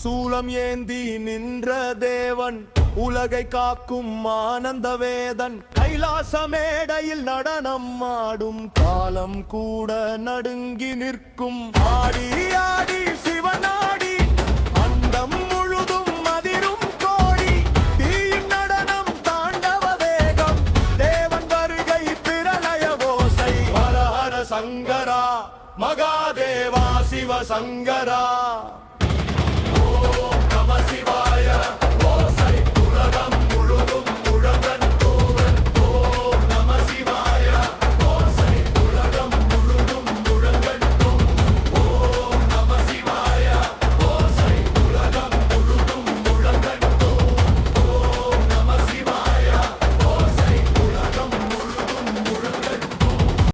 சூலம் ஏந்தி நின்ற தேவன், உலகை காக்கும் ஆனந்த வேதன். கைலாச மேடையில் நடனம் ஆடும் காலம் கூட நடுங்கி நிற்கும். ஆடி ஆடி சிவனாடி அண்டம் முழுதும் அதிரும் கோடி. தீயின் நடனம் தாண்டவ வேகம், தேவன் வருகை பிரளய ஓசை. ஹர ஹர சங்கரா மகாதேவா சிவ சங்கரா. ஓம் நம சிவாய.